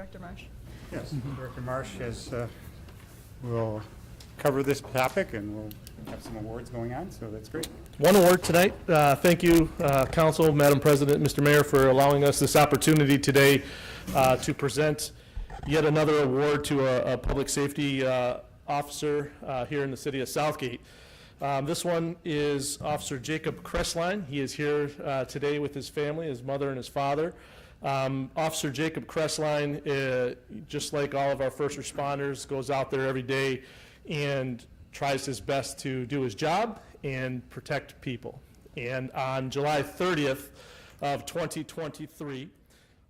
Director Marsh. Yes, Director Marsh will cover this topic, and we'll have some awards going on, so that's great. One award tonight. Thank you, Council, Madam President, Mr. Mayor, for allowing us this opportunity today to present yet another award to a public safety officer here in the city of Southgate. This one is Officer Jacob Kresslein. He is here today with his family, his mother and his father. Officer Jacob Kresslein, just like all of our first responders, goes out there every day and tries his best to do his job and protect people. And on July 30th of 2023,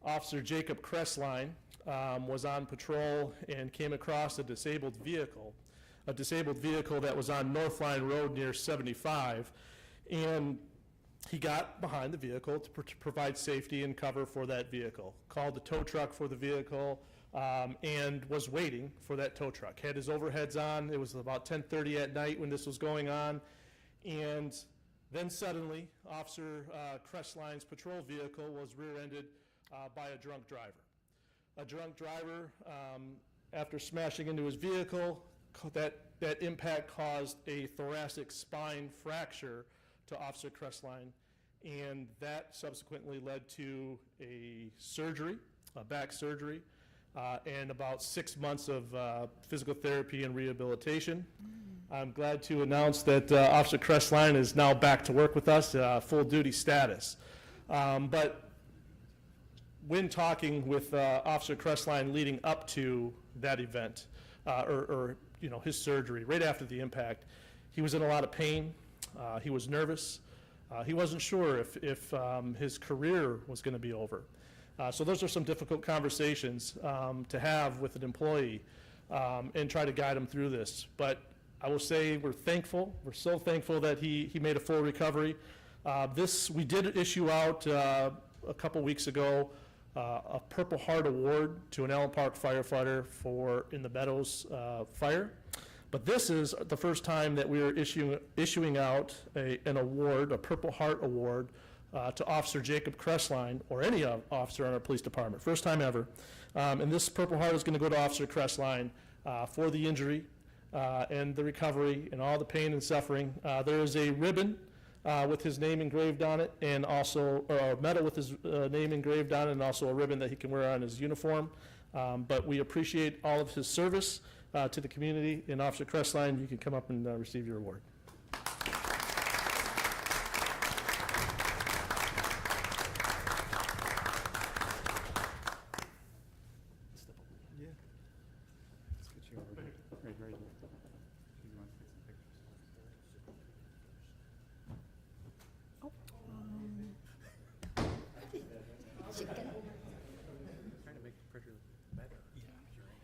Officer Jacob Kresslein was on patrol and came across a disabled vehicle that was on Northline Road near 75, and he got behind the vehicle to provide safety and cover for that vehicle, called the tow truck for the vehicle, and was waiting for that tow truck. Had his overheads on. It was about 10:30 at night when this was going on, and then suddenly Officer Kresslein's patrol vehicle was rear-ended by a drunk driver. A drunk driver, after smashing into his vehicle, that impact caused a thoracic spine fracture to Officer Kresslein, and that subsequently led to a surgery, a back surgery, and about 6 months of physical therapy and rehabilitation. I'm glad to announce that Officer Kresslein is now back to work with us, full duty status. But when talking with Officer Kresslein leading up to that event, or his surgery, right after the impact, he was in a lot of pain. He was nervous. He wasn't sure if his career was going to be over. So those are some difficult conversations to have with an employee and try to guide him through this. But I will say we're thankful. We're so thankful that he made a full recovery. We did issue out a couple weeks ago a Purple Heart Award to an Allen Park firefighter in the Meadows fire. But this is the first time that we are issuing out an award, a Purple Heart Award, to Officer Jacob Kresslein, or any officer in our police department. First time ever. And this Purple Heart is going to go to Officer Kresslein for the injury and the recovery and all the pain and suffering. There is a ribbon with his name engraved on it, and also a medal with his name engraved on it, and also a ribbon that he can wear on his uniform. But we appreciate all of his service to the community. And Officer Kresslein, you can come up and receive your award. Yeah. Let's get you over there. Right here. You want to take some pictures? Trying to make the picture better. Yeah, you're right.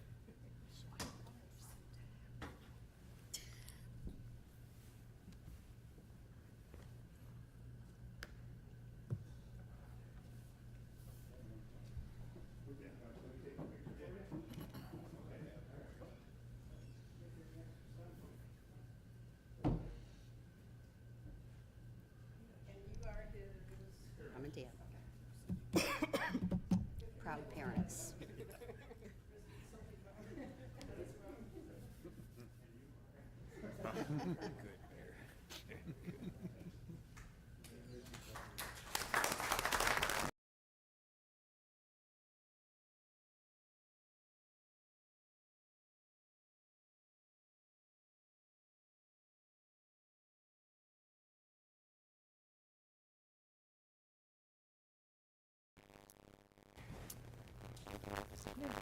Mom and Dad. Proud parents.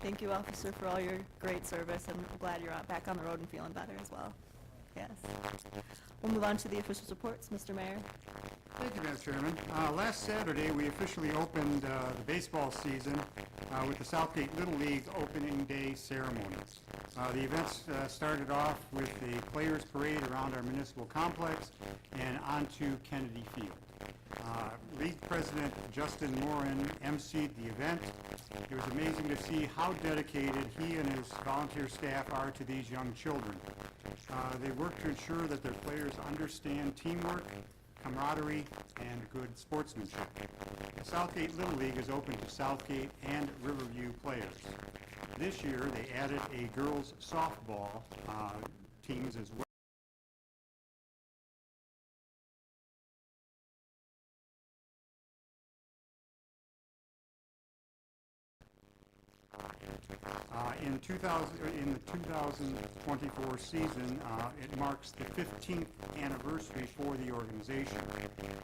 Thank you, Officer, for all your great service, and I'm glad you're back on the road and feeling better as well. Yes. We'll move on to the officials' reports. Mr. Mayor. Thank you, Madam Chairman. Last Saturday, we officially opened the baseball season with the Southgate Little League opening day ceremony. The events started off with a players' parade around our municipal complex and onto Kennedy Field. League President Justin Morin emceed the event. It was amazing to see how dedicated he and his volunteer staff are to these young children. They work to ensure that their players understand teamwork, camaraderie, and good sportsmanship. The Southgate Little League is open to Southgate and Riverview players. This year, they added a girls softball teams as well. In the 2024 season, it marks the 15th anniversary for the organization.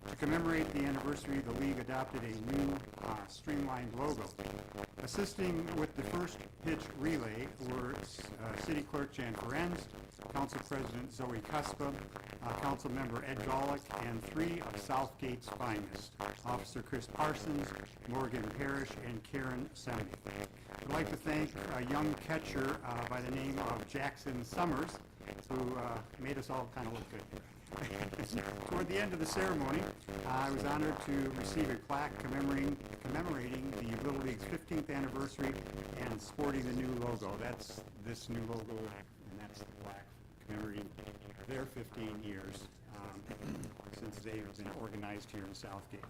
To commemorate the anniversary, the league adopted a new streamlined logo. Assisting with the first pitch relay were City Clerk Jan Ferenz, Council President Zoe Cuspa, Council Member Ed Golick, and three of Southgate's finest, Officer Chris Parsons, Morgan Parrish, and Karen Semney. I'd like to thank a young catcher by the name of Jackson Summers, who made us all kind of look good. Toward the end of the ceremony, I was honored to receive a plaque commemorating the Little League's 15th anniversary and sporting the new logo. That's this new logo, and that's the plaque commemorating their 15 years since they've been organized here in Southgate.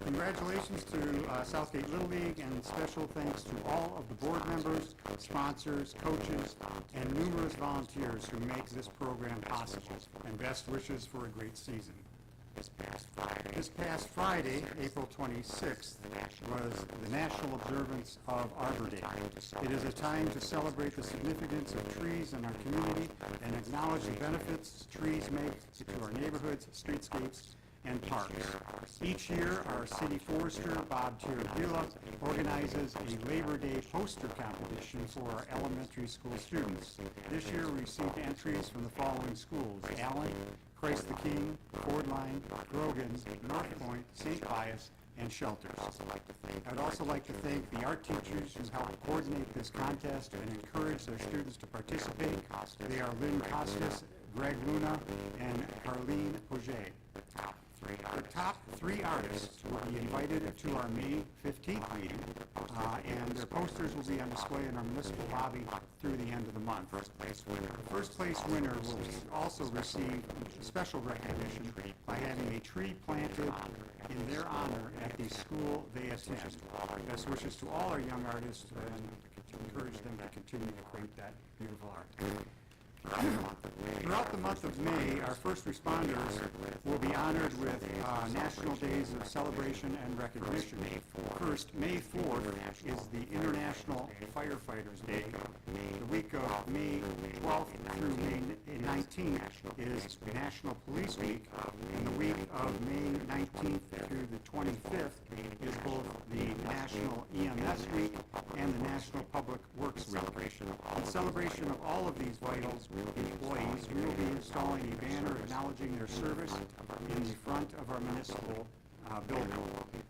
Congratulations to Southgate Little League, and special thanks to all of the board members, sponsors, coaches, and numerous volunteers who make this program possible, and best wishes for a great season. This past Friday, April 26th, was the National Observance of Arbor Day. It is a time to celebrate the significance of trees in our community and acknowledge the benefits trees make to our neighborhoods, streetscapes, and parks. Each year, our city forester, Bob Tirabila, organizes a Labor Day poster competition for our elementary school students. This year, we received entries from the following schools: Allen, Christ the King, Ford Line, Grogan, North Point, St. Pius, and Shelters. I'd also like to thank the art teachers who helped coordinate this contest and encourage their students to participate. They are Lynn Costas, Greg Luna, and Carlene Pouget. The top three artists will be invited to our May 15th meeting, and their posters will be on display in our municipal lobby through the end of the month. The first place winner will also receive special recognition by having a tree planted in their honor at the school they attend. Best wishes to all our young artists, and encourage them to continue to create that beautiful art. Throughout the month of May, our first responders will be honored with national days of celebration and recognition. First, May 4th is the International Firefighters Day. The week of May 12th through May 19th is National Police Week, and the week of May 19th through the 25th is both the National EMS Week and the National Public Works Week. In celebration of all of these vital employees, we will be installing a banner acknowledging their service in the front of our municipal building.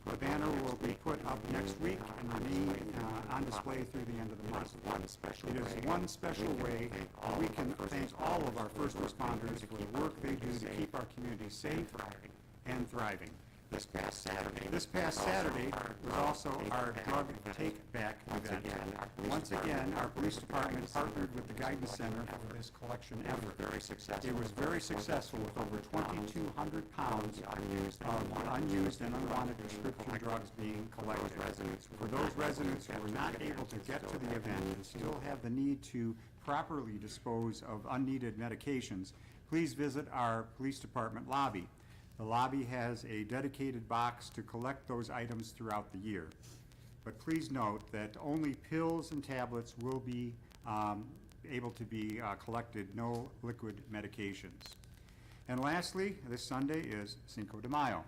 The banner will be put up next week and remain on display through the end of the month. It is one special way that we can thank all of our first responders for the work they do to keep our community safe and thriving. This past Saturday was also our drug take-back event. Once again, our police department partnered with the Guidance Center for this collection effort. It was very successful, with over 2,200 pounds of unused and unwanted prescription drugs being collected. For those residents who were not able to get to the event and still have the need to properly dispose of unneeded medications, please visit our police department lobby. The lobby has a dedicated box to collect those items throughout the year. But please note that only pills and tablets will be able to be collected, no liquid medications. And lastly, this Sunday is Cinco de Mayo.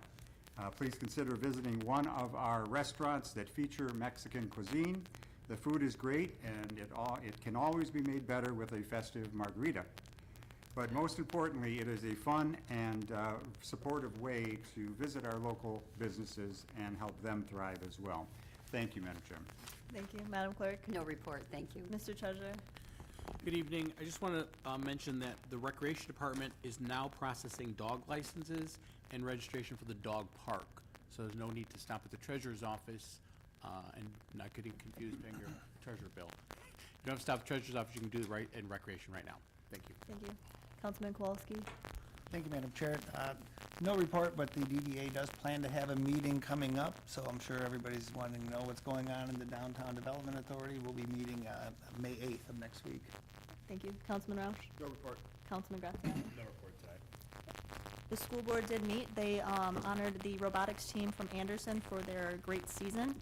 Please consider visiting one of our restaurants that feature Mexican cuisine. The food is great, and it can always be made better with a festive margarita. But most importantly, it is a fun and supportive way to visit our local businesses and help them thrive as well. Thank you, Madam Chairman. Thank you. Madam Clerk? No report, thank you. Mr. Treasurer? Good evening. I just want to mention that the Recreation Department is now processing dog licenses and registration for the dog park. So there's no need to stop at the treasurer's office and not getting confused paying your treasurer bill. You don't have to stop at the treasurer's office. You can do it right in recreation right now. Thank you. Thank you. Councilman Kowalski? Thank you, Madam Chair. No report, but the DDA does plan to have a meeting coming up, so I'm sure everybody's wanting to know what's going on in the Downtown Development Authority. We'll be meeting May 8th of next week. Thank you. Councilman Roush? No report. Councilman Graziano? No report today. The school board did meet. They honored the robotics team from Anderson for their great season.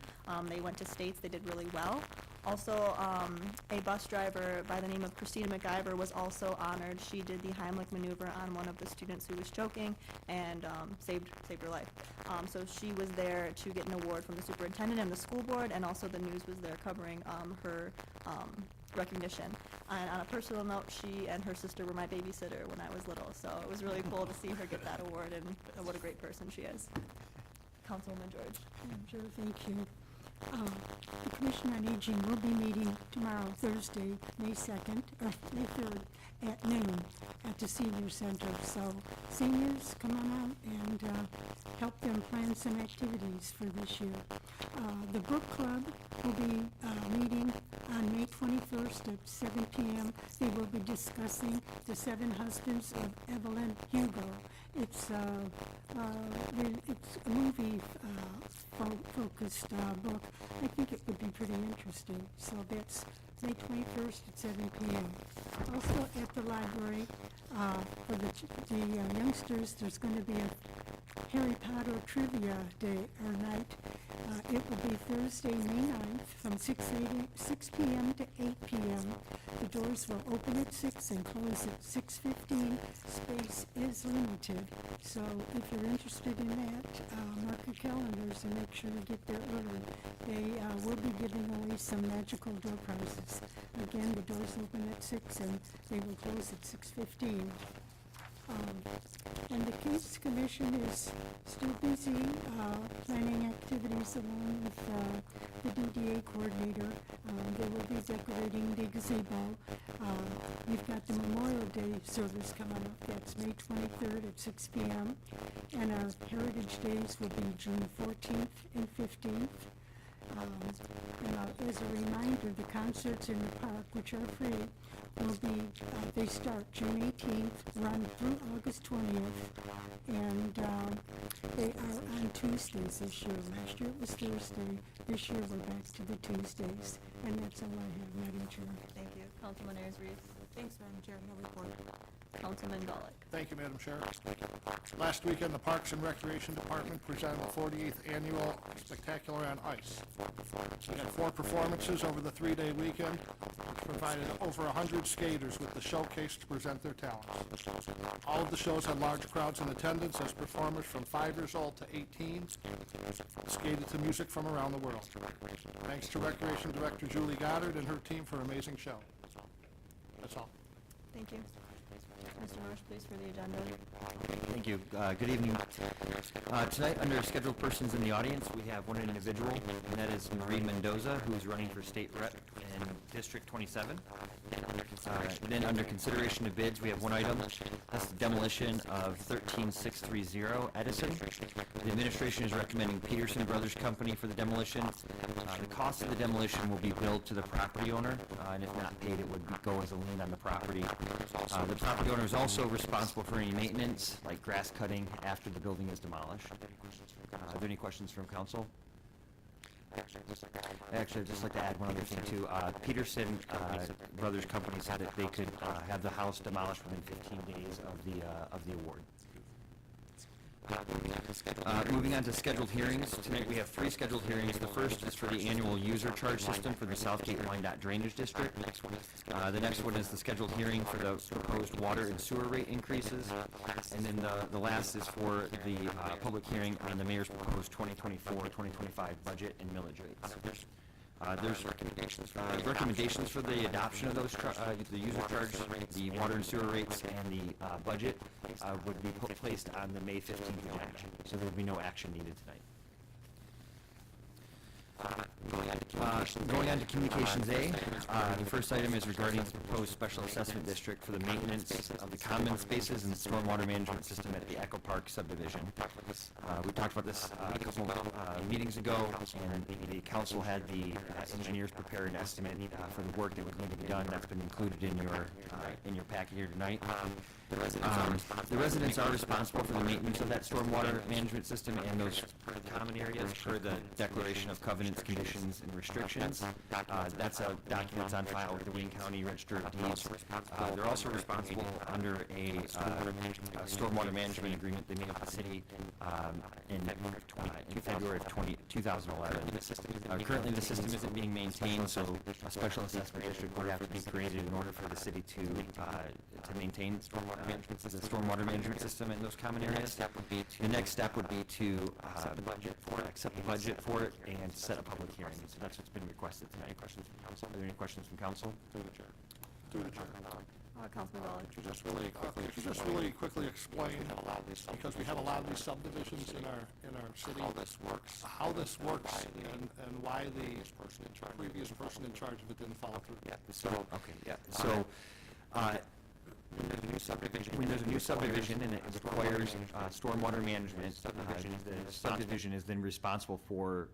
They went to states. They did really well. Also, a bus driver by the name of Christina McIver was also honored. She did the Heimlich maneuver on one of the students who was choking and saved her life. So she was there to get an award from the superintendent and the school board, and also the news was there covering her recognition. And on a personal note, she and her sister were my babysitter when I was little, so it was really cool to see her get that award, and what a great person she is. Councilwoman George. Madam Chair, thank you. The Commission on Aging will be meeting tomorrow, Thursday, May 2nd, or May 3rd, at noon at the Senior Center. So seniors, come on out and help them plan some activities for this year. The book club will be meeting on May 21st at 7 p.m. They will be discussing The Seven Husbands of Evelyn Hugo. It's a movie focused book. I think it would be pretty interesting. So that's May 21st at 7 p.m. Also at the library, for the youngsters, there's going to be a Harry Potter trivia day or night. It will be Thursday, May 9th from 6 p.m. to 8 p.m. The doors will open at 6 and close at 6:15. Space is limited, so if you're interested in that, mark your calendars and make sure to get there early. They will be giving away some magical door prizes. Again, the doors open at 6 and they will close at 6:15. And the Kids Commission is still busy planning activities along with the DDA coordinator. They will be decorating the gazebo. We've got the Memorial Day service coming up. That's May 23rd at 6 p.m. And our Heritage Days will be June 14th and 15th. And as a reminder, the concerts in the park, which are free, will be, they start June 18th, run through August 20th, and they are on Tuesdays this year. Last year it was Thursday. This year we're back to the Tuesdays. And that's all I have, Madam Chair. Thank you. Councilman Ayers-Reeves. Thanks, Madam Chair. No report. Councilman Gulick. Thank you, Madam Chair. Last weekend, the Parks and Recreation Department presented the 48th Annual Spectacular on Ice. We had 4 performances over the 3-day weekend, which provided over 100 skaters with the showcase to present their talents. All of the shows had large crowds in attendance as performers from 5 years old to 18 skated to music from around the world. Thanks to Recreation Director Julie Goddard and her team for an amazing show. That's all. Thank you. Mr. Marsh, please, for the agenda. Thank you. Good evening. Tonight, under scheduled persons in the audience, we have one individual, and that is Marie Mendoza, who is running for state rep in District 27. Then, under consideration of bids, we have one item. That's the demolition of 13630 Edison. The administration is recommending Peterson Brothers Company for the demolition. The cost of the demolition will be billed to the property owner, and if not paid, it would go as a lien on the property. The property owner is also responsible for any maintenance, like grass cutting, after the building is demolished. Are there any questions from council? Actually, I'd just like to add one other thing, too. Peterson Brothers Company said that they could have the house demolished within 15 days of the award. Moving on to scheduled hearings. Tonight we have 3 scheduled hearings. The first is for the annual user charge system for the Southgate Wyandotte Drainage District. The next one is the scheduled hearing for the proposed water and sewer rate increases. And then the last is for the public hearing on the mayor's proposed 2024-2025 budget and millage rates. There's recommendations for the adoption of those, the user charge, the water and sewer rates, and the budget would be placed on the May 15th agenda, so there would be no action needed tonight. Going on to Communications A, the first item is regarding the proposed special assessment district for the maintenance of the common spaces and stormwater management system at the Echo Park subdivision. We talked about this a couple meetings ago, and the council had the engineers prepare an estimate for the work that would need to be done. That's been included in your packet here tonight. The residents are responsible for the maintenance of that stormwater management system and those common areas per the Declaration of Covenants, Conditions, and Restrictions. That's a document that's on file with the Wayne County Register of Deeds. They're also responsible under a stormwater management agreement they made with the city in February of 2011. Currently, the system isn't being maintained, so a special assessment district would have to be created in order for the city to maintain the stormwater management system in those common areas. The next step would be to accept the budget for it and set a public hearing. So that's what's been requested tonight. Are there any questions from council? Through the chair. Councilman Gollard. Could you just really quickly explain, because we have a lot of these subdivisions in our city, how this works and why the previous person in charge of it didn't follow through? So, when there's a new subdivision and it requires stormwater management, the subdivision is then responsible for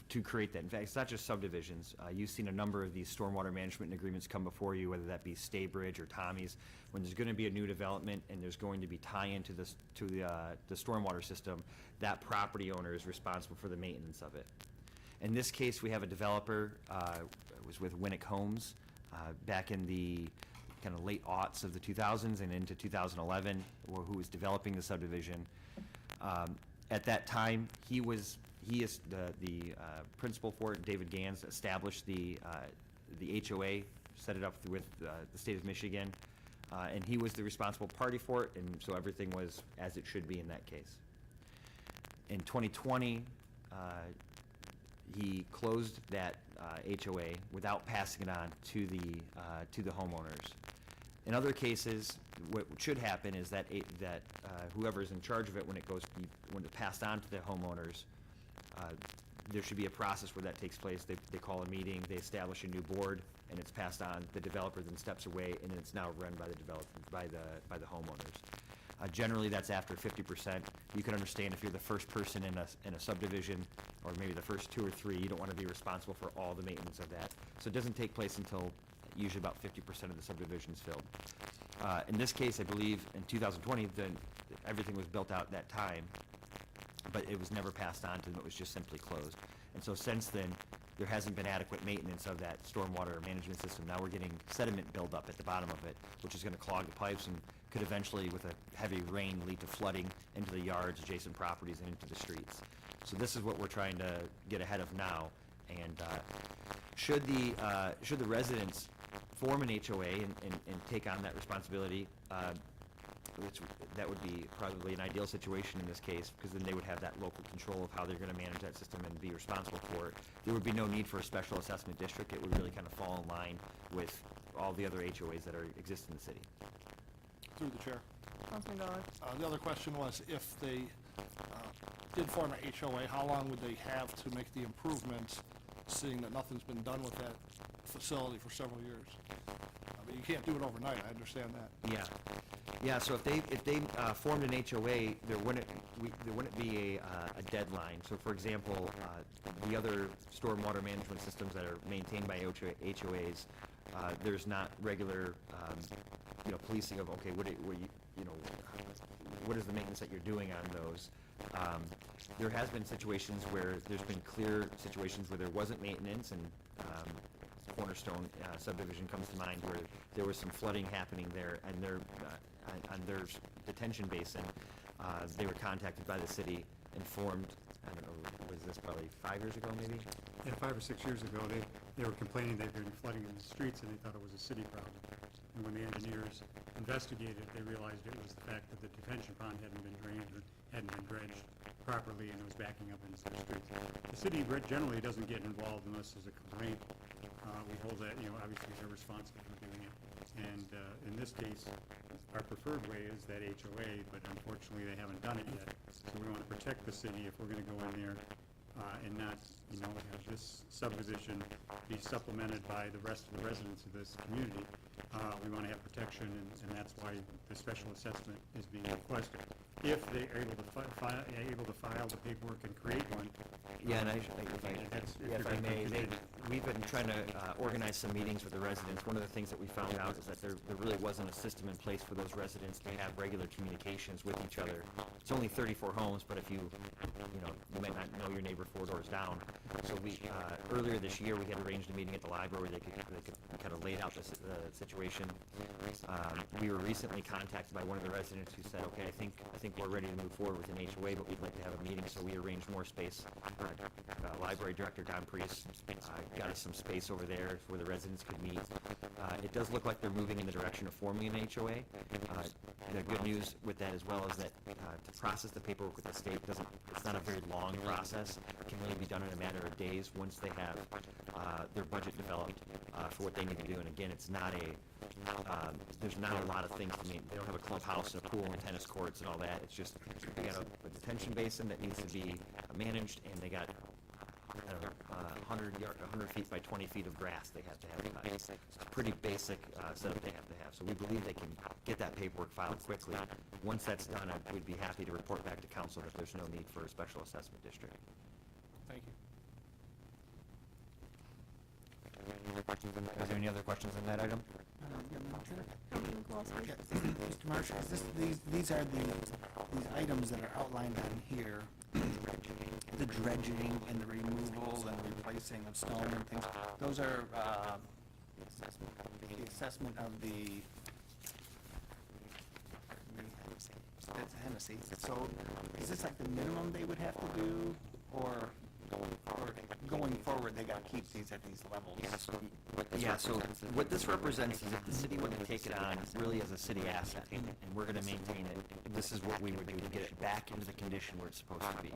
to create that. In fact, it's not just subdivisions. You've seen a number of these stormwater management agreements come before you, whether that be Staybridge or Tommy's. When there's going to be a new development and there's going to be tie-in to the stormwater system, that property owner is responsible for the maintenance of it. In this case, we have a developer, it was with Winnick Homes, back in the kind of late aughts of the 2000s and into 2011, who was developing the subdivision. At that time, he is the principal for it. David Gans established the HOA, set it up with the state of Michigan, and he was the responsible party for it, and so everything was as it should be in that case. In 2020, he closed that HOA without passing it on to the homeowners. In other cases, what should happen is that whoever's in charge of it, when it's passed on to the homeowners, there should be a process where that takes place. They call a meeting, they establish a new board, and it's passed on. The developer then steps away, and it's now run by the homeowners. Generally, that's after 50%. You can understand if you're the first person in a subdivision, or maybe the first 2 or 3, you don't want to be responsible for all the maintenance of that. So it doesn't take place until usually about 50% of the subdivision is filled. In this case, I believe in 2020, everything was built out at that time, but it was never passed on to them. It was just simply closed. And so since then, there hasn't been adequate maintenance of that stormwater management system. Now we're getting sediment buildup at the bottom of it, which is going to clog the pipes and could eventually, with a heavy rain, lead to flooding into the yards, adjacent properties, and into the streets. So this is what we're trying to get ahead of now. And should the residents form an HOA and take on that responsibility, that would be probably an ideal situation in this case, because then they would have that local control of how they're going to manage that system and be responsible for it. There would be no need for a special assessment district. It would really kind of fall in line with all the other HOAs that exist in the city. Through the chair. Councilman Gollard. The other question was, if they did form an HOA, how long would they have to make the improvements, seeing that nothing's been done with that facility for several years? I mean, you can't do it overnight, I understand that. Yeah, so if they formed an HOA, there wouldn't be a deadline. So for example, the other stormwater management systems that are maintained by HOAs, there's not regular policing of, okay, what is the maintenance that you're doing on those. There has been situations where there's been clear situations where there wasn't maintenance, and Cornerstone subdivision comes to mind, where there was some flooding happening there, and on their detention basin, they were contacted by the city, informed, I don't know, was this probably 5 years ago maybe? Yeah, 5 or 6 years ago, they were complaining they'd been flooding in the streets, and they thought it was a city problem. And when the engineers investigated, they realized it was the fact that the detention pond hadn't been drained or hadn't been dredged properly, and it was backing up into the streets. The city generally doesn't get involved unless there's a complaint. We hold that, obviously they're responsible for doing it. And in this case, our preferred way is that HOA, but unfortunately they haven't done it yet. So we want to protect the city if we're going to go in there and not, have this subdivision be supplemented by the rest of the residents of this community. We want to have protection, and that's why the special assessment is being requested. If they're able to file the paperwork and create one, Yeah, and if I may, we've been trying to organize some meetings with the residents. One of the things that we found out is that there really wasn't a system in place for those residents to have regular communications with each other. It's only 34 homes, but if you might not know your neighbor 4 doors down. So we, earlier this year, we had arranged a meeting at the library where they could kind of laid out the situation. We were recently contacted by one of the residents who said, okay, I think we're ready to move forward with an HOA, but we'd like to have a meeting, so we arranged more space. Library Director Don Priest got us some space over there where the residents could meet. It does look like they're moving in the direction of forming an HOA. The good news with that as well is that to process the paperwork with the state it's not a very long process. It can really be done in a matter of days once they have their budget developed for what they need to do. And again, it's not there's not a lot of things to meet. They don't have a clubhouse and a pool and tennis courts and all that. It's just they got a detention basin that needs to be managed, and they got 100 feet by 20 feet of grass they have to have. It's a pretty basic setup they have to have. So we believe they can get that paperwork filed quickly. Once that's done, we'd be happy to report back to council that there's no need for a special assessment district. Thank you. Are there any other questions on that item? Councilman Kowalski? Yeah, Mr. Marshall, these are these items that are outlined on here, the dredging and the removal and replacing of stone and things. Those are the assessment of the that's Hennessy. So is this like the minimum they would have to do, or going forward they got to keep these at these levels? Yeah, so what this represents is if the city were to take it on really as a city asset, and we're going to maintain it, this is what we would do to get it back into the condition where it's supposed to be.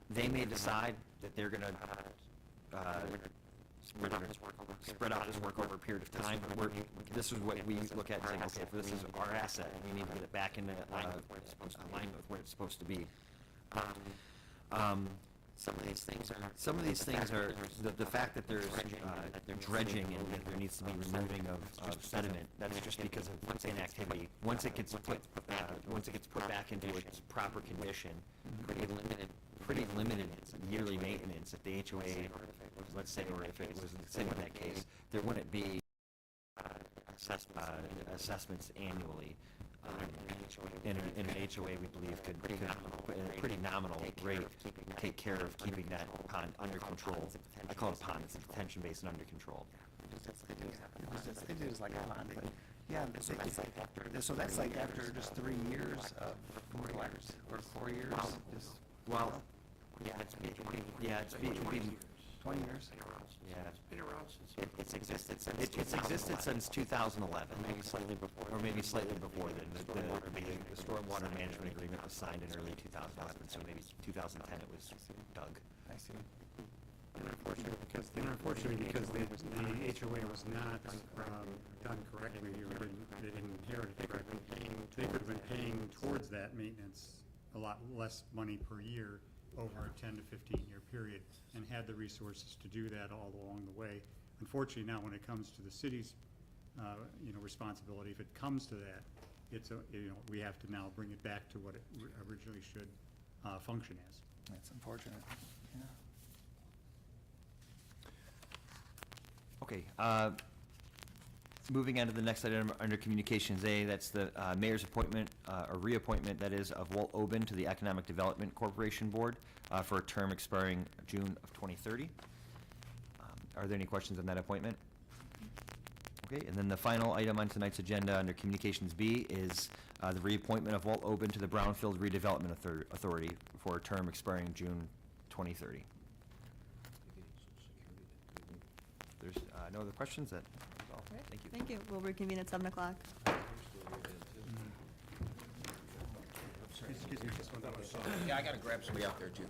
They may decide that they're going to spread out this work over a period of time. This is what we look at and saying, okay, if this is our asset, we need to get it back into alignment with where it's supposed to be. Some of these things are the fact that there's dredging and that there needs to be removing of sediment. That's just because of inactivity. Once it gets put back into its proper condition, pretty limited yearly maintenance. If the HOA, let's say, or if it was the same in that case, there wouldn't be assessments annually. In an HOA, we believe could at a pretty nominal rate take care of keeping that pond under control. I call it a pond, it's a detention basin under control. It is like a pond, but yeah, so that's like after just 3 years of neglect, or 4 years, just, well, it's been 20 years? Yeah, it's existed since 2011, maybe slightly before then. The stormwater management agreement was signed in early 2011, so maybe 2010 it was dug. I see. Unfortunately, because the HOA was not done correctly, or they didn't inherit it correctly, they could have been paying towards that maintenance a lot less money per year over a 10 to 15-year period, and had the resources to do that all along the way. Unfortunately, now when it comes to the city's responsibility, if it comes to that, it's we have to now bring it back to what it originally should function as. That's unfortunate, yeah. Okay, moving on to the next item under Communications A, that's the mayor's appointment, or reappointment, that is, of Walt Oben to the Economic Development Corporation Board for a term expiring June of 2030. Are there any questions on that appointment? Okay, and then the final item on tonight's agenda under Communications B is the reappointment of Walt Oben to the Brownfield Redevelopment Authority for a term expiring June 2030. There's no other questions. That's all. Thank you. Thank you. We'll reconvene at 7 o'clock. Yeah, I gotta grab somebody out there too.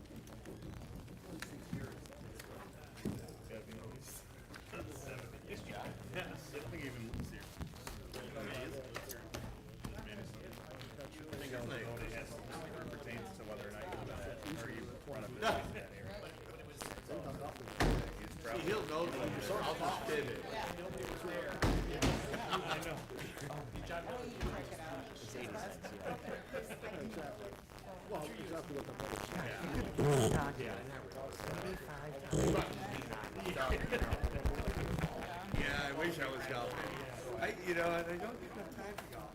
He'll know that I'll just pivot. 80 cents, yeah. Exactly. Well, exactly what the vote is. Yeah, I wish I was golfing. I don't get enough time to golf.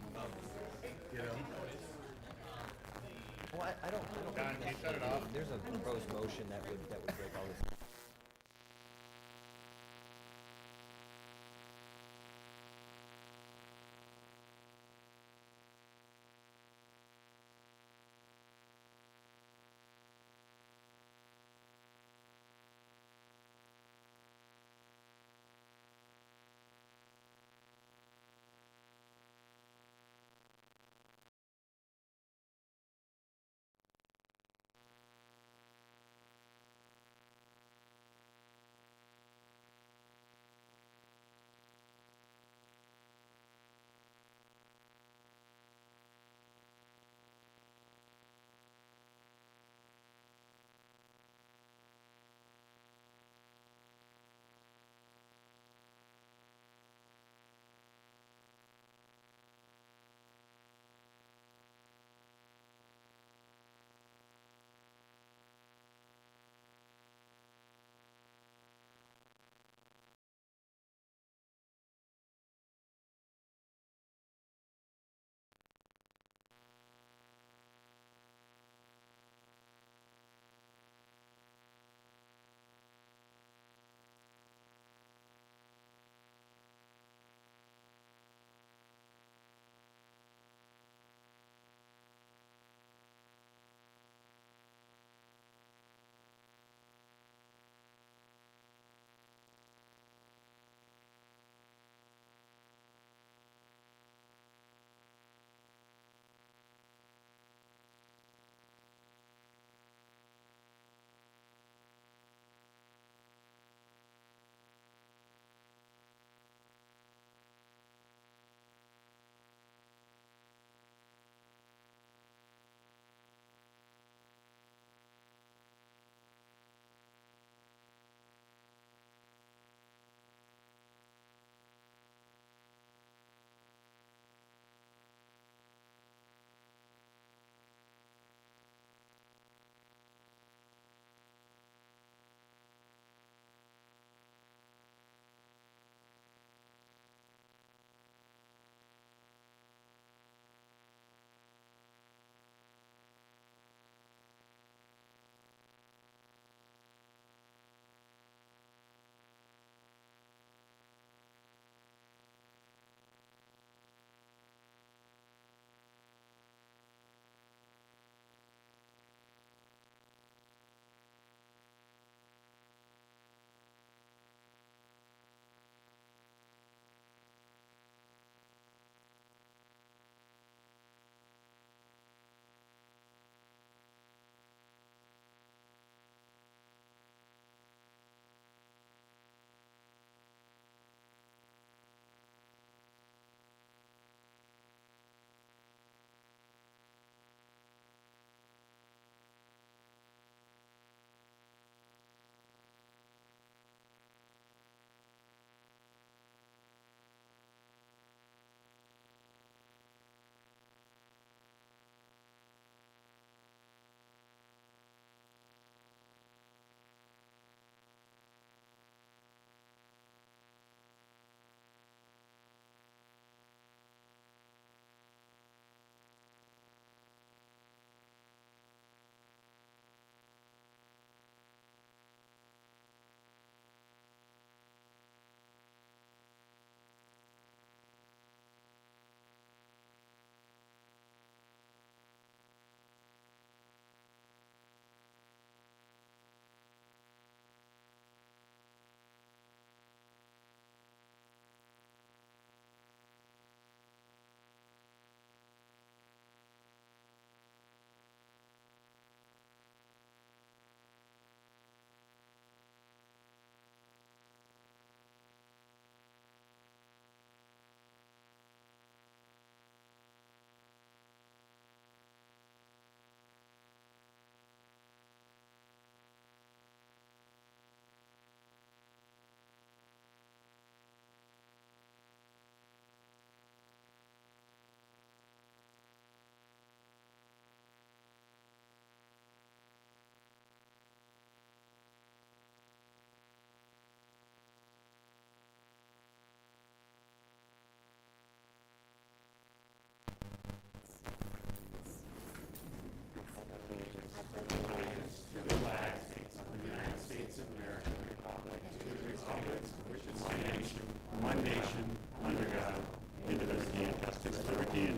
Well, I don't think necessarily, there's a proposed motion that would break all this.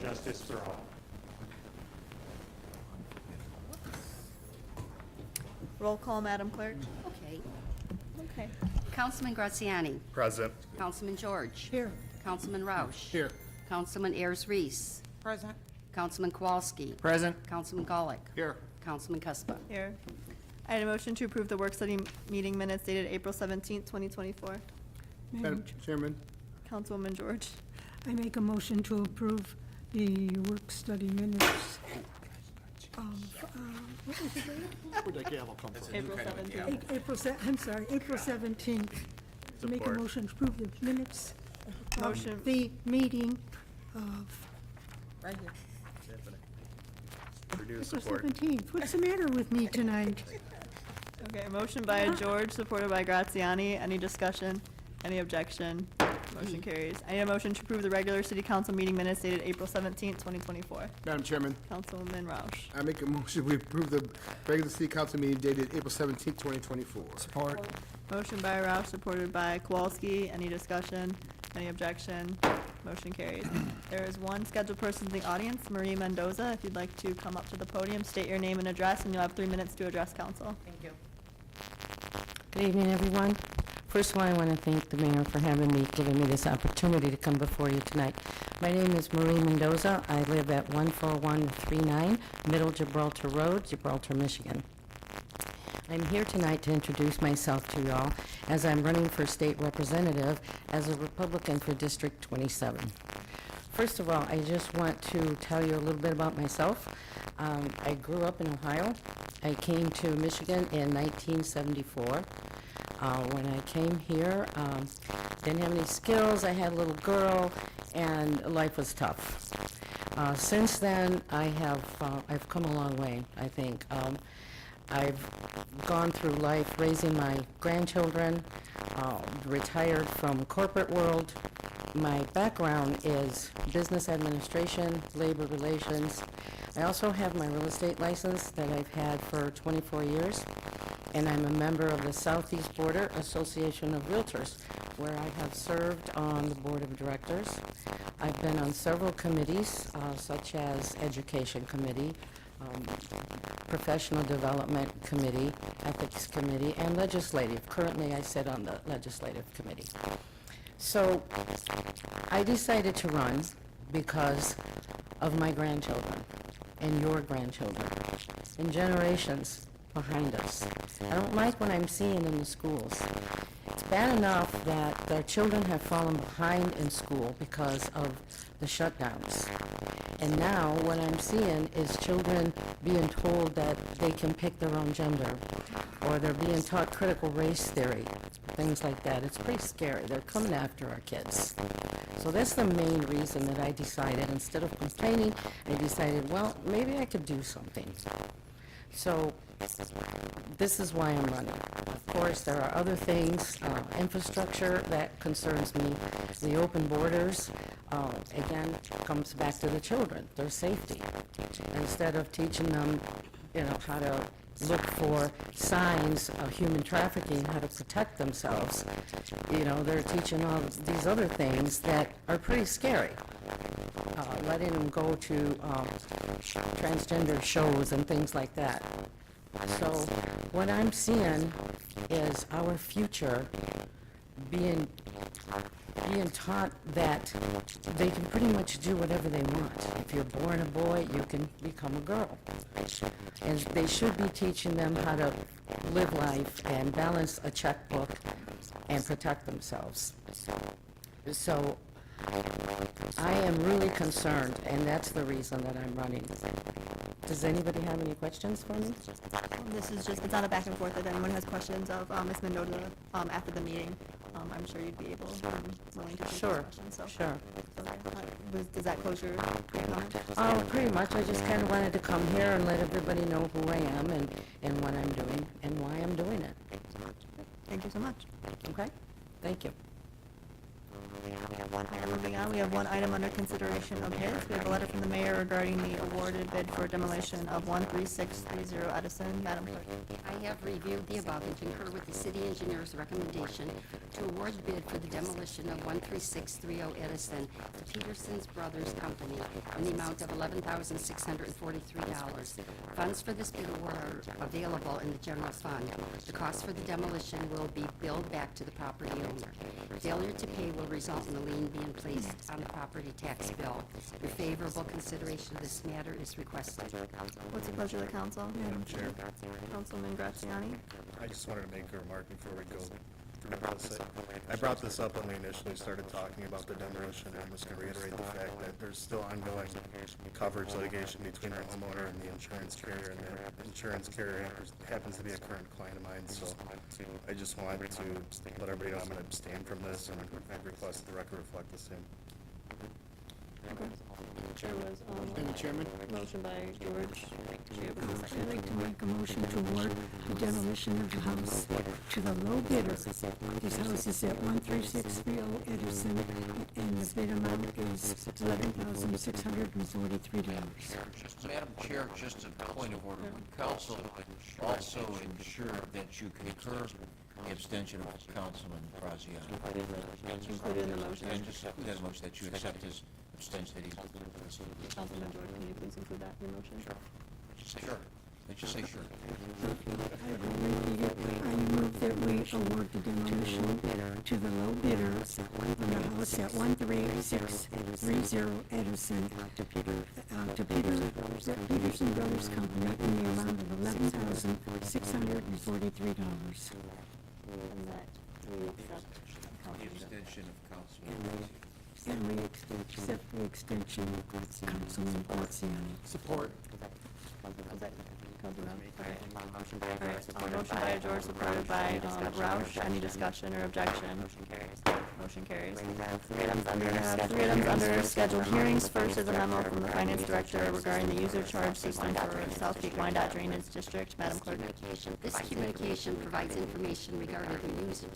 justice for all. Roll call, Madam Clerk. Okay. Okay. Councilman Graziani. Present. Councilman George. Here. Councilman Roush. Here. Councilman Ayers Reese. Present. Councilman Kowalski. Present. Councilman Gulick. Here. Councilman Cuspa. Here. I had a motion to approve the work study meeting minutes dated April 17th, 2024. Madam Chairman. Councilwoman George. I make a motion to approve the work study minutes of, what was the date? Where'd that gavel come from? April 17th. April 17th. Make a Support. motion to approve the minutes Motion. of the meeting of Right here. Reduce April support. 17th. What's the matter with me tonight? Okay, motion by George, supported by Graziani. Any discussion? Any objection? Motion carries. I need a motion to approve the regular city council meeting minutes dated April 17th, 2024. Madam Chairman, Councilwoman Roush. I make a motion, we approve the regular city council meeting dated April 17th, 2024. Support. Motion by Roush, supported by Kowalski. Any discussion? Any objection? Motion carries. There is one scheduled person in the audience, Marie Mendoza. If you'd like to come up to the podium, state your name and address, and you'll have 3 minutes to address council. Thank you. Good evening, everyone. First of all, I want to thank the mayor for giving me this opportunity to come before you tonight. My name is Marie Mendoza. I live at 14139 Middle Gibraltar Road, Gibraltar, Michigan. I'm here tonight to introduce myself to y'all as I'm running for state representative as a Republican for District 27. First of all, I just want to tell you a little bit about myself. I grew up in Ohio. I came to Michigan in 1974. When I came here, didn't have any skills. I had a little girl, and life was tough. Since then, I've come a long way, I think. I've gone through life raising my grandchildren, retired from corporate world. My background is business administration, labor relations. I also have my real estate license that I've had for 24 years, and I'm a member of the Southeast Border Association of Realtors, where I have served on the board of directors. I've been on several committees, such as Education Committee, Professional Development Committee, Ethics Committee, and Legislative. Currently, I sit on the Legislative Committee. So I decided to run because of my grandchildren and your grandchildren and generations behind us. I don't like what I'm seeing in the schools. It's bad enough that the children have fallen behind in school because of the shutdowns. And now what I'm seeing is children being told that they can pick their own gender, or they're being taught critical race theory, things like that. It's pretty scary. They're coming after our kids. So that's the main reason that I decided, instead of complaining, I decided, well, maybe I could do something. So this is why I'm running. Of course, there are other things, infrastructure that concerns me. The open borders, again, comes back to the children, their safety. Instead of teaching them, how to look for signs of human trafficking, how to protect themselves, they're teaching all these other things that are pretty scary. Letting them go to transgender shows and things like that. So what I'm seeing is our future being taught that they can pretty much do whatever they want. If you're born a boy, you can become a girl. And they should be teaching them how to live life and balance a checkbook and protect themselves. So I am really concerned, and that's the reason that I'm running. Does anybody have any questions for me? This is just, it's not a back and forth. If anyone has questions of Ms. Mendoza after the meeting, I'm sure you'd be able, willing to take those Sure, questions. So, sure. does that close your comment? Oh, pretty much. I just kind of wanted to come here and let everybody know who I am and what I'm doing and why I'm doing it. Thank you so much. Okay? Thank you. Moving on, we have one item under consideration of bids. We have a letter from the mayor regarding the awarded bid for demolition of 13630 Edison. Madam Clerk. I have reviewed the above and concur with the city engineer's recommendation to award the bid for the demolition of 13630 Edison to Peterson's Brothers Company in the amount of $11,643. Funds for this bid award are available in the general fund. The cost for the demolition will be billed back to the property owner. Failure to pay will result in a lien being placed on the property tax bill. Your favorable consideration of this matter is requested. What's the pleasure of the council? Madam Chair, Councilman Graziani. I just wanted to make a remark before we go through this. I brought this up when we initially started talking about the demolition, and I'm just going to reiterate the fact that there's still ongoing coverage litigation between the homeowner and the insurance carrier, and the insurance carrier happens to be a current client of mine, so I just want to let everybody know I'm going to abstain from this, and I request that the record reflect the same. There was, Madam Chairman? motion by George. I'd like to make a motion to award the demolition of the house to the low bidder. This house is at 13630 Edison, and the bid amount is $11,643. Madam Chair, just a point of order. Would council also ensure that you concur the abstention of Councilman Graziani? Included in the motion. And just include that motion that you accept his abstention. Councilman George, can you please include that in your motion? Sure. Let's just say sure. I move that we award the demolition to the low bidder on the house at 13630 Edison to Peterson Brothers Company in the amount of $11,643. And that we accept The Councilman abstention of Councilman. And we accept the extension of Councilman Graziani. Support. Was that Councilman? All right. Motion by George, supported by Roush. Any discussion or objection? Motion carries. We have three items under scheduled hearings. First is a memo from the Finance Director regarding the user charge system for Southgate Wyandotte Drainage District. Madam Clerk. This communication provides information regarding the user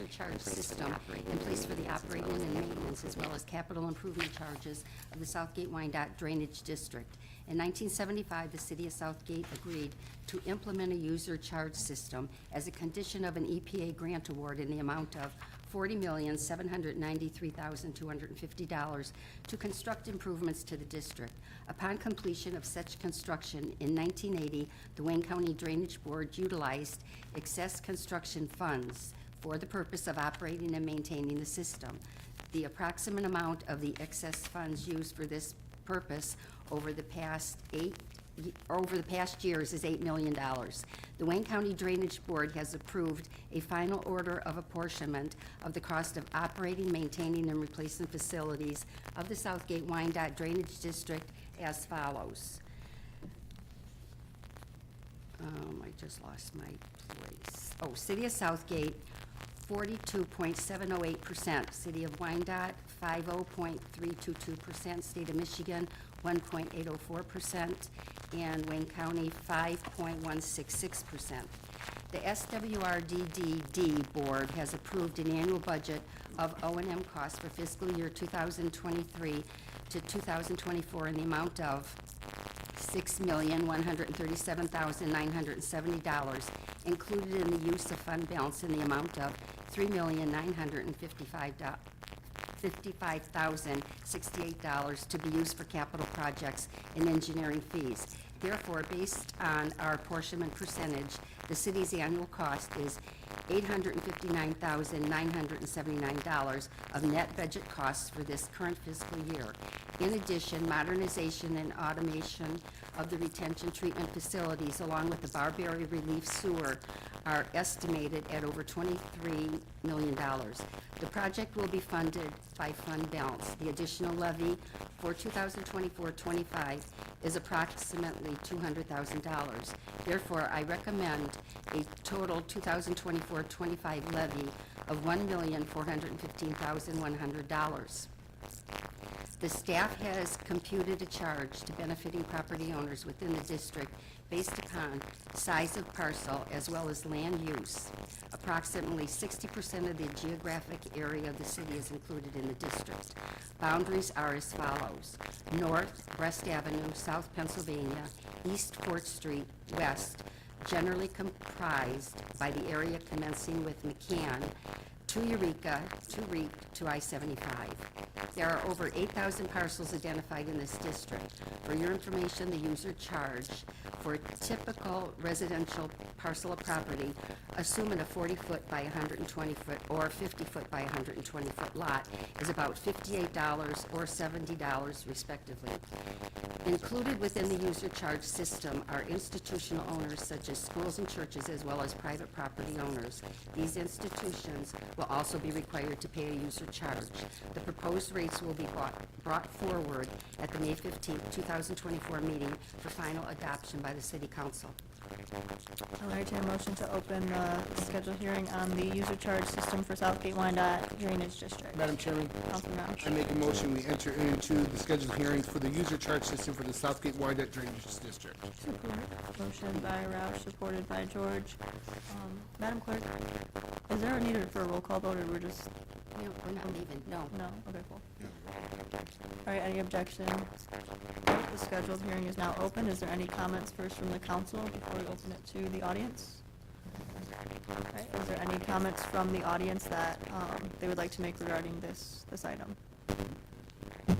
charge system in place for the operating and maintenance as well as capital improvement charges of the Southgate Wyandotte Drainage District. In 1975, the city of Southgate agreed to implement a user charge system as a condition of an EPA grant award in the amount of $40,793,250 to construct improvements to the district. Upon completion of such construction in 1980, the Wayne County Drainage Board utilized excess construction funds for the purpose of operating and maintaining the system. The approximate amount of the excess funds used for this purpose over the past years is $8 million. The Wayne County Drainage Board has approved a final order of apportionment of the cost of operating, maintaining, and replacing facilities of the Southgate Wyandotte Drainage District as follows. I just lost my place. Oh, City of Southgate, 42.708%. City of Wyandotte, 50.322%. State of Michigan, 1.804%, and Wayne County, 5.166%. The SWRDDD Board has approved an annual budget of O&M costs for fiscal year 2023 to 2024 in the amount of $6,137,970, included in the use of fund balance in the amount of $3,955,068 to be used for capital projects and engineering fees. Therefore, based on our apportionment percentage, the city's annual cost is $859,979 of net budget costs for this current fiscal year. In addition, modernization and automation of the retention treatment facilities along with the Barberry Relief Sewer are estimated at over $23 million. The project will be funded by fund balance. The additional levy for 2024-25 is approximately $200,000. Therefore, I recommend a total 2024-25 levy of $1,415,100. The staff has computed a charge to benefiting property owners within the district based upon size of parcel as well as land use. Approximately 60% of the geographic area of the city is included in the district. Boundaries are as follows: north, Brest Avenue, South Pennsylvania, east 4th Street, west, generally comprised by the area commencing with McCann to Eureka, to REAP, to I-75. There are over 8,000 parcels identified in this district. For your information, the user charge for a typical residential parcel of property, assuming a 40-foot by 120-foot or 50-foot by 120-foot lot, is about $58 or $70 respectively. Included within the user charge system are institutional owners such as schools and churches as well as private property owners. These institutions will also be required to pay a user charge. The proposed rates will be brought forward at the May 15, 2024 meeting for final adoption by the City Council. I'll entertain a motion to open the scheduled hearing on the user charge system for Southgate Wyandotte Drainage District. Madam Chairman, Councilman Roush. I make a motion we enter into the scheduled hearing for the user charge system for the Southgate Wyandotte Drainage District. Motion by Roush, supported by George. Madam Clerk, is there a need for a roll call vote, or we're just... No, we're not leaving, no. No? Okay, cool. All right, any objection? The scheduled hearing is now open. Is there any comments first from the council before we open it to the audience? All right, is there any comments from the audience that they would like to make regarding this item? All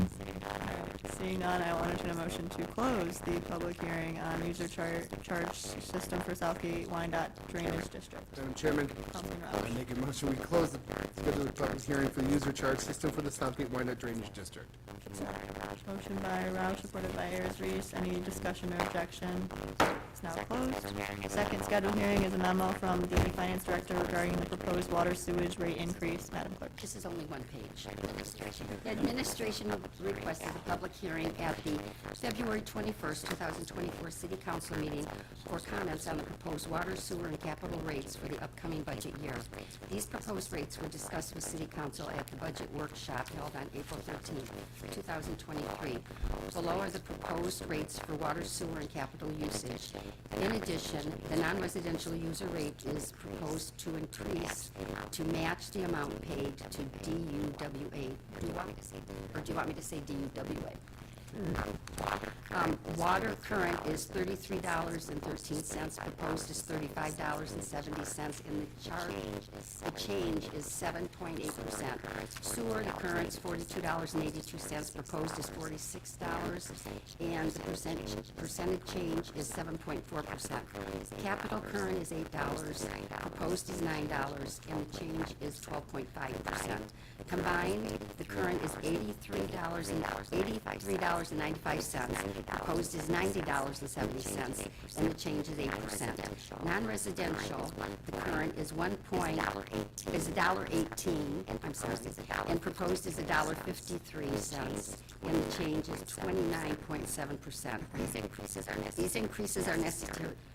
right, seeing none, I will entertain a motion to close the public hearing on user charge system for Southgate Wyandotte Drainage District. Madam Chairman, Councilman I Roush. make a motion we close the scheduled public hearing for the user charge system for the Southgate Wyandotte Drainage District. Motion by Roush, supported by Ayers-Reese. Any discussion or objection? It's now closed. Second scheduled hearing is a memo from the Finance Director regarding the proposed water sewage rate increase. Madam Clerk. This is only one page. The administration requested a public hearing at the February 21st, 2024 City Council meeting for comments on the proposed water, sewer, and capital rates for the upcoming budget year. These proposed rates were discussed with City Council at the budget workshop held on April 13th, 2023. Below are the proposed rates for water, sewer, and capital usage. In addition, the non-residential user rate is proposed to increase to match the amount paid to DUWA. Do you want me to say DUWA? Water current is $33.13, proposed is $35.70, and the change is 7.8%. Sewer, the current is $42.82, proposed is $46, and the percentage change is 7.4%. Capital current is $8, proposed is $9, and the change is 12.5%. Combined, the current is $83.95, proposed is $90.70, and the change is 8%. Non-residential, the current is $1.18, and proposed is $1.53, and the change is 29.7%. These increases are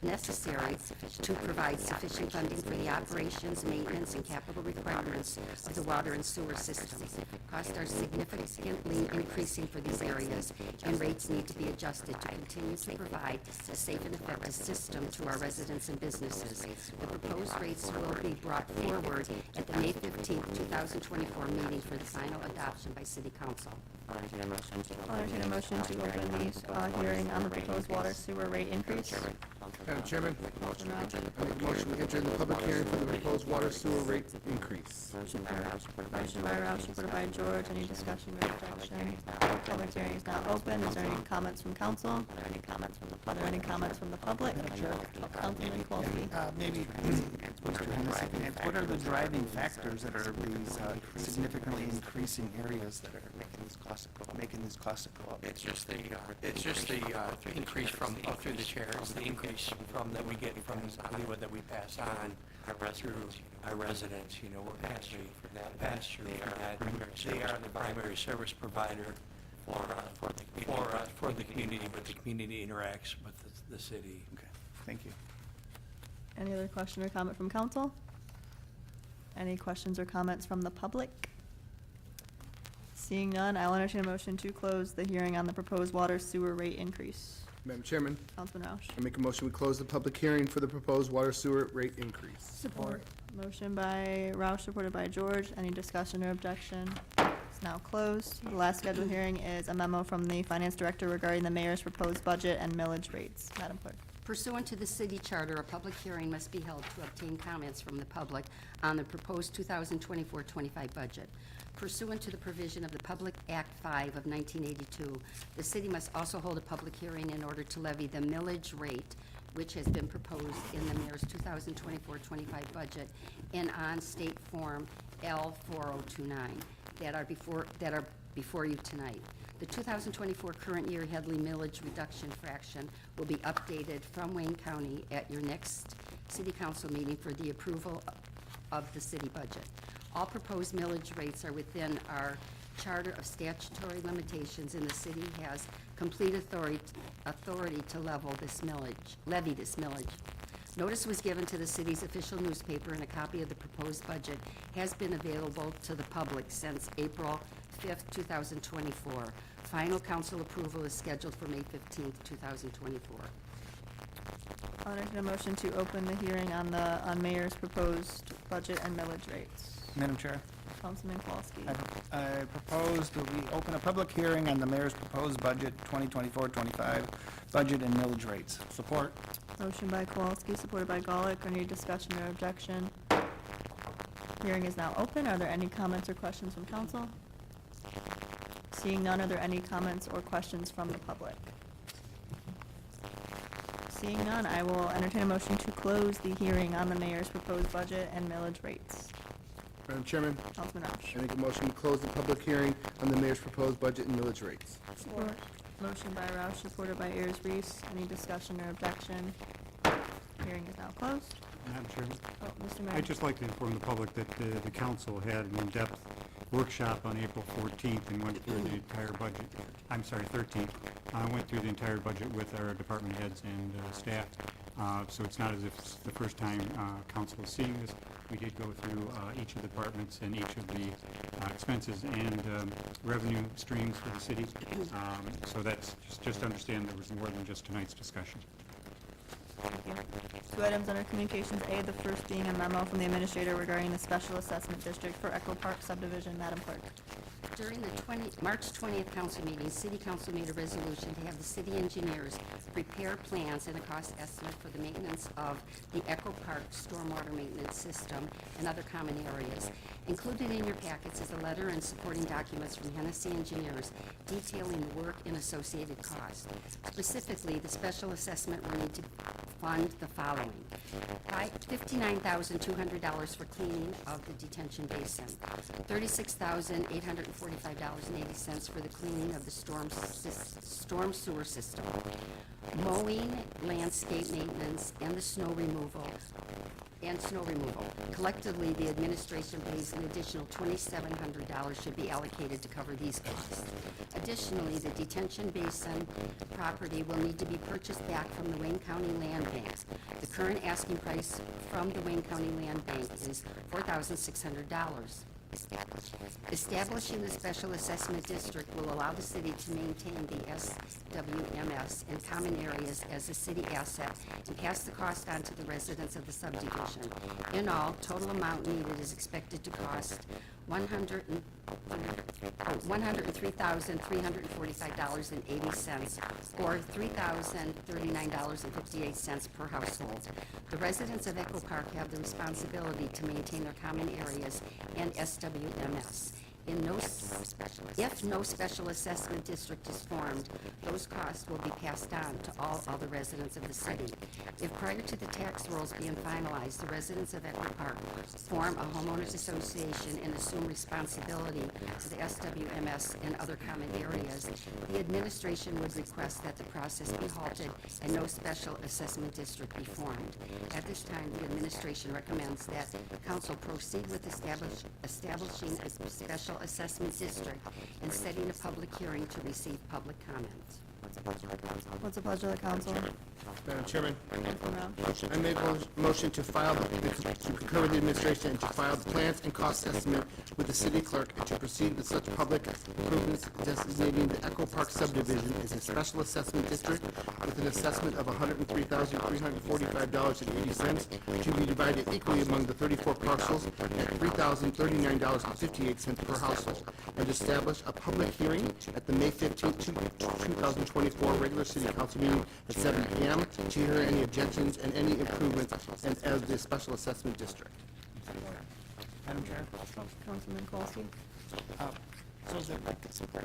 necessary to provide sufficient funding for the operations, maintenance, and capital requirements of the water and sewer systems. Costs are significantly increasing for these areas, and rates need to be adjusted to continue to provide a safe and effective system to our residents and businesses. The proposed rates will be brought forward at the May 15, 2024 meeting for the final adoption by City Council. I'll entertain a motion to open the hearing on the proposed water sewer rate increase. Madam Chairman, Councilman Roush. I make a motion we enter in the public hearing for the proposed water sewer rate increase. Motion by Roush, supported by George. Any discussion or objection? Public hearing is now open. Is there any comments from council? Are there any comments from the public? Councilman Kowalski. Maybe, Mr. Hennessy, what are the driving factors that are these significantly increasing areas that are making these costs go up? It's just the increase from, through the chairs, the increase from, that we get from Hollywood that we pass on through our residents, we're passing that. They are the primary service provider for the community, but the community interacts with the city. Okay, thank you. Any other question or comment from council? Any questions or comments from the public? Seeing none, I'll entertain a motion to close the hearing on the proposed water sewer rate increase. Madam Chairman, Councilman Roush. I make a motion we close the public hearing for the proposed water sewer rate increase. Support. Motion by Roush, supported by George. Any discussion or objection? It's now closed. The last scheduled hearing is a memo from the finance director regarding the mayor's proposed budget and millage rates. Madam Clerk. Pursuant to the city charter, a public hearing must be held to obtain comments from the public on the proposed 2024-25 budget. Pursuant to the provision of the Public Act 5 of 1982, the city must also hold a public hearing in order to levy the millage rate which has been proposed in the mayor's 2024-25 budget and on State Form L4029 that are before you tonight. The 2024 current year Headley millage reduction fraction will be updated from Wayne County at your next city council meeting for the approval of the city budget. All proposed millage rates are within our charter of statutory limitations, and the city has complete authority to levy this millage. Notice was given to the city's official newspaper, and a copy of the proposed budget has been available to the public since April 5th, 2024. Final council approval is scheduled for May 15th, 2024. I'll entertain a motion to open the hearing on mayor's proposed budget and millage rates. Madam Chair, Councilman Kowalski. I propose that we open a public hearing on the mayor's proposed budget, 2024-25 budget and millage rates. Support. Motion by Kowalski, supported by Golick. Any discussion or objection? Hearing is now open. Are there any comments or questions from council? Seeing none, are there any comments or questions from the public? Seeing none, I will entertain a motion to close the hearing on the mayor's proposed budget and millage rates. Madam Chairman, Councilman Roush. I make a motion to close the public hearing on the mayor's proposed budget and millage rates. Support. Motion by Roush, supported by Ayers-Reese. Any discussion or objection? Hearing is now closed. Madam Chairman, Oh, Mr. Mayor. I'd just like to inform the public that the council had an in-depth workshop on April 14th and went through the entire budget, 13th. Went through the entire budget with our department heads and staff. So it's not as if it's the first time council is seeing this. We did go through each of the departments and each of the expenses and revenue streams for the city. So that's, just understand there was more than just tonight's discussion. Thank you. Two items under communications A, the first being a memo from the administrator regarding the special assessment district for Echo Park subdivision. Madam Clerk. During the March 20th council meeting, City Council made a resolution to have the city engineers prepare plans and a cost estimate for the maintenance of the Echo Park stormwater maintenance system and other common areas. Included in your packets is a letter and supporting documents from Hennessy Engineers detailing the work and associated costs. Specifically, the special assessment will need to fund the following: $59,200 for cleaning of the detention basin, $36,845.80 for the cleaning of the storm sewer system, mowing, landscape maintenance, and snow removal. Collectively, the administration believes an additional $2,700 should be allocated to cover these costs. Additionally, the detention basin property will need to be purchased back from the Wayne County Land Bank. The current asking price from the Wayne County Land Bank is $4,600. Establishing the special assessment district will allow the city to maintain the SWMS and common areas as a city asset and pass the cost on to the residents of the subdivision. In all, total amount needed is expected to cost $103,345.80 or $3,039.58 per household. The residents of Echo Park have the responsibility to maintain their common areas and SWMS. If no special assessment district is formed, those costs will be passed on to all other residents of the city. If prior to the tax rolls being finalized, the residents of Echo Park form a homeowners association and assume responsibility for the SWMS and other common areas, the administration would request that the process be halted and no special assessment district be formed. At this time, the administration recommends that council proceed with establishing a special assessment district and setting a public hearing to receive public comments. What's the pleasure of the council? Madam Chairman, Councilman Rao. I make a motion to file, to concur with the administration and to file the plans and cost estimate with the city clerk and to proceed with such public improvements designating the Echo Park subdivision as a special assessment district with an assessment of $103,345.80 to be divided equally among the 34 parcels at $3,039.58 per household, and establish a public hearing at the May 15th, 2024 regular city council meeting at 7 p.m. to hear any objections and any improvements and as the special assessment district. Madam Chair? Councilman Kolsky. So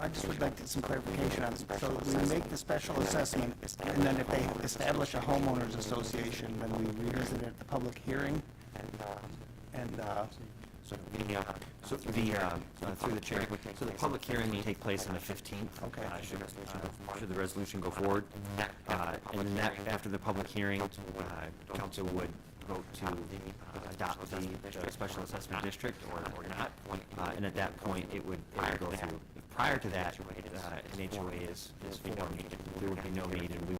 I just would like some clarification on, so we make the special assessment, and then if they establish a homeowners association, then we revisit it at the public hearing, and, Through the chair, so the public hearing will take place on the 15th. Okay. Should the resolution go forward. And then after the public hearing, council would vote to adopt the special assessment district or not. And at that point, it would go through. Prior to that, an HOA is formed. There would be no need, and we